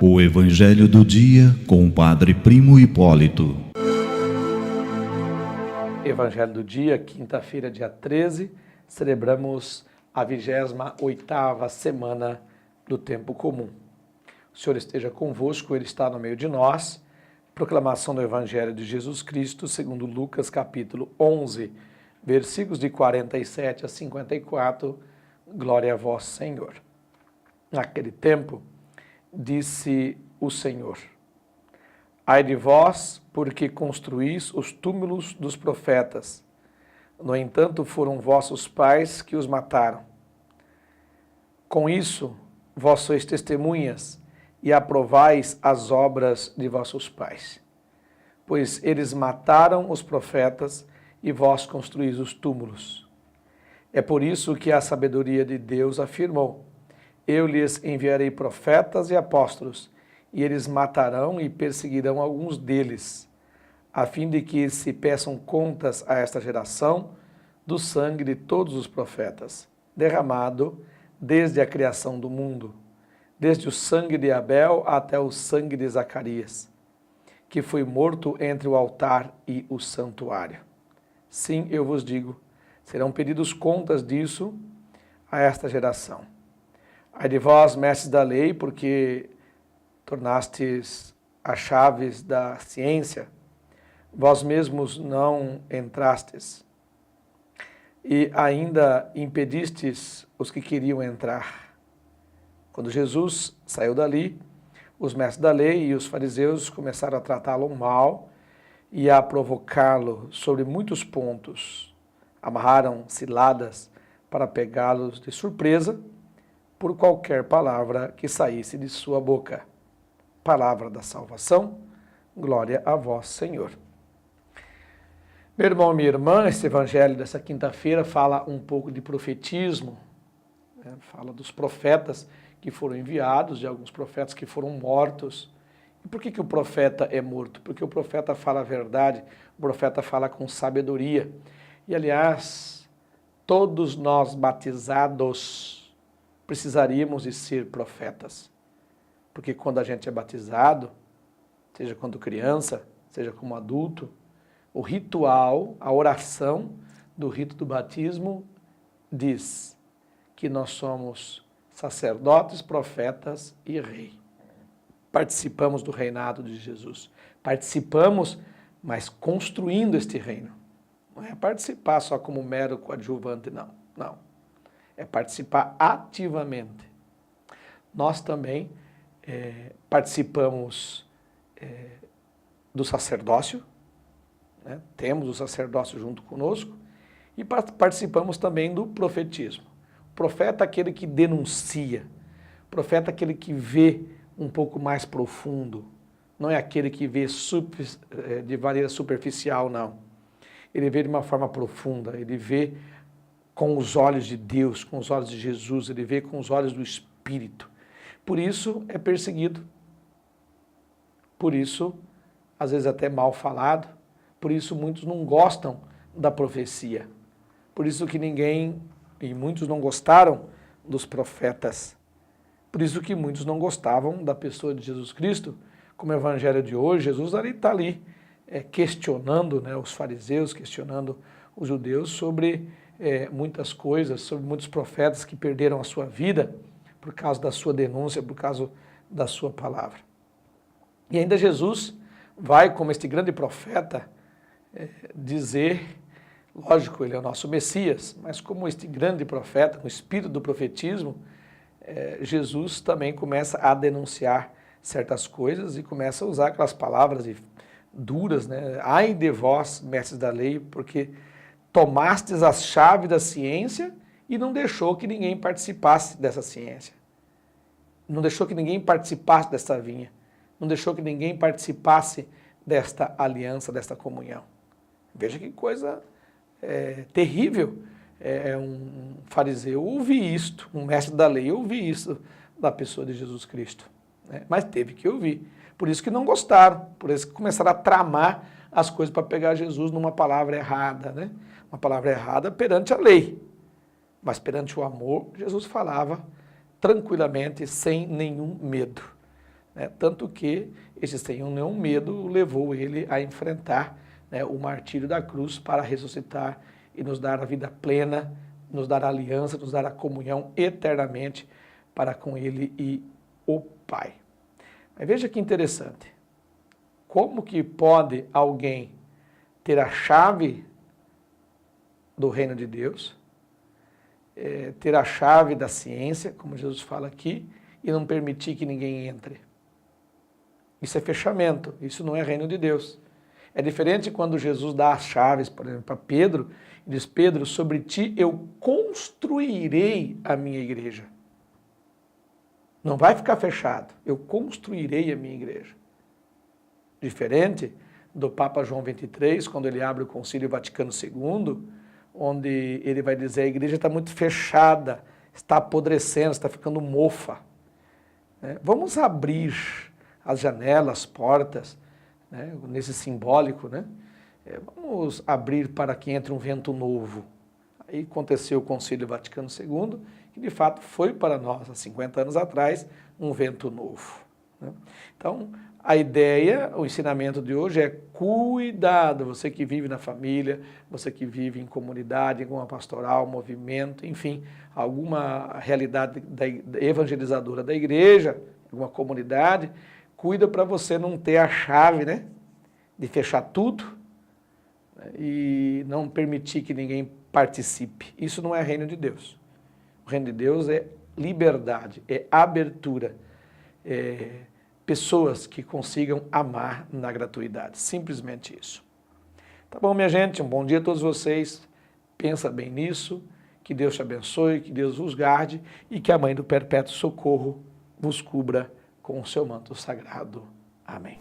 O Evangelho do Dia com o Padre Primo Hipólito. Evangelho do Dia, quinta-feira, dia 13, celebramos a 28ª semana do Tempo Comum. O Senhor esteja convosco, Ele está no meio de nós. Proclamação do Evangelho de Jesus Cristo, segundo Lucas, capítulo 11, versículos de 47 a 54. Glória a vós, Senhor. Naquele tempo, disse o Senhor: ai de vós, porque construís os túmulos dos profetas. No entanto, foram vossos pais que os mataram. Com isso, vós sois testemunhas e aprovais as obras de vossos pais. Pois eles mataram os profetas e vós construís os túmulos. É por isso que a sabedoria de Deus afirmou: eu lhes enviarei profetas e apóstolos, e eles matarão e perseguirão alguns deles, a fim de que se peçam contas a esta geração do sangue de todos os profetas, derramado desde a criação do mundo, desde o sangue de Abel até o sangue de Zacarias, que foi morto entre o altar e o santuário. Sim, eu vos digo, serão pedidos contas disso a esta geração. Ai de vós, mestres da lei, porque tornastes as chaves da ciência, vós mesmos não entrastes, e ainda impedistes os que queriam entrar. Quando Jesus saiu dali, os mestres da lei e os fariseus começaram a tratá-lo mal e a provocá-lo sobre muitos pontos. Amarraram ciladas para pegá-los de surpresa por qualquer palavra que saísse de sua boca. Palavra da salvação, glória a vós, Senhor. Meu irmão e minha irmã, esse evangelho dessa quinta-feira fala um pouco de profetismo, né? Fala dos profetas que foram enviados, de alguns profetas que foram mortos. E por que o profeta é morto? Porque o profeta fala a verdade, o profeta fala com sabedoria. E, aliás, todos nós batizados precisaríamos de ser profetas. Porque quando a gente é batizado, seja quando criança, seja como adulto, o ritual, a oração do rito do batismo diz que nós somos sacerdotes, profetas e rei. Participamos do reinado de Jesus. Participamos, mas construindo este reino. Não é participar só como mero coadjuvante, não. Não. É participar ativamente. Nós também participamos do sacerdócio, né? Temos o sacerdócio junto conosco, e participamos também do profetismo. O profeta é aquele que denuncia, o profeta é aquele que vê um pouco mais profundo, não é aquele que vê de maneira superficial, não. Ele vê de uma forma profunda, ele vê com os olhos de Deus, com os olhos de Jesus, ele vê com os olhos do Espírito. Por isso é perseguido, por isso às vezes até mal falado, por isso muitos não gostam da profecia, por isso que muitos não gostaram dos profetas, por isso que muitos não gostavam da pessoa de Jesus Cristo. Como o evangelho de hoje, Jesus está ali questionando, né, os fariseus, questionando os judeus sobre muitas coisas, sobre muitos profetas que perderam a sua vida por causa da sua denúncia, por causa da sua palavra. E ainda Jesus vai, como este grande profeta, dizer, lógico, ele é o nosso Messias, mas como este grande profeta, com o espírito do profetismo, Jesus também começa a denunciar certas coisas e começa a usar aquelas palavras duras, né? Ai de vós, mestres da lei, porque tomastes a chave da ciência e não deixou que ninguém participasse dessa ciência. Não deixou que ninguém participasse desta vinha. Não deixou que ninguém participasse desta aliança, desta comunhão. Veja que coisa terrível. Um fariseu ouvir isto, um mestre da lei ouvir isso da pessoa de Jesus Cristo. Né? Mas teve que ouvir. Por isso que não gostaram, por isso que começaram a tramar as coisas para pegar Jesus numa palavra errada, né? Uma palavra errada perante a lei. Mas perante o amor, Jesus falava tranquilamente, sem nenhum medo. Né? Tanto que esse sem nenhum medo levou ele a enfrentar, né, o martírio da cruz para ressuscitar e nos dar a vida plena, nos dar a aliança, nos dar a comunhão eternamente para com ele e o Pai. Mas veja que interessante. Como que pode alguém ter a chave do reino de Deus, ter a chave da ciência, como Jesus fala aqui, e não permitir que ninguém entre? Isso é fechamento, isso não é reino de Deus. É diferente quando Jesus dá as chaves, por exemplo, para Pedro, e diz: Pedro, sobre ti eu construirei a minha igreja. Não vai ficar fechado, eu construirei a minha igreja. Diferente do Papa João XXIII, quando ele abre o Concílio Vaticano II, onde ele vai dizer: a igreja está muito fechada, está apodrecendo, está ficando mofa. Vamos abrir as janelas, as portas, né, nesse simbólico, né? Vamos abrir para que entre um vento novo. Aí aconteceu o Concílio Vaticano II, que de fato foi para nós, há 50 anos atrás, um vento novo. Né? Então, a ideia, o ensinamento de hoje é cuidado, você que vive na família, você que vive em comunidade, em alguma pastoral, movimento, enfim, alguma realidade evangelizadora da igreja, alguma comunidade, cuida para você não ter a chave, né, de fechar tudo, né, e não permitir que ninguém participe. Isso não é reino de Deus. O reino de Deus é liberdade, é abertura, pessoas que consigam amar na gratuidade. Simplesmente isso. Tá bom, minha gente? Um bom dia a todos vocês. Pensa bem nisso. Que Deus te abençoe, que Deus vos guarde e que a Mãe do Perpétuo Socorro vos cubra com o seu manto sagrado. Amém.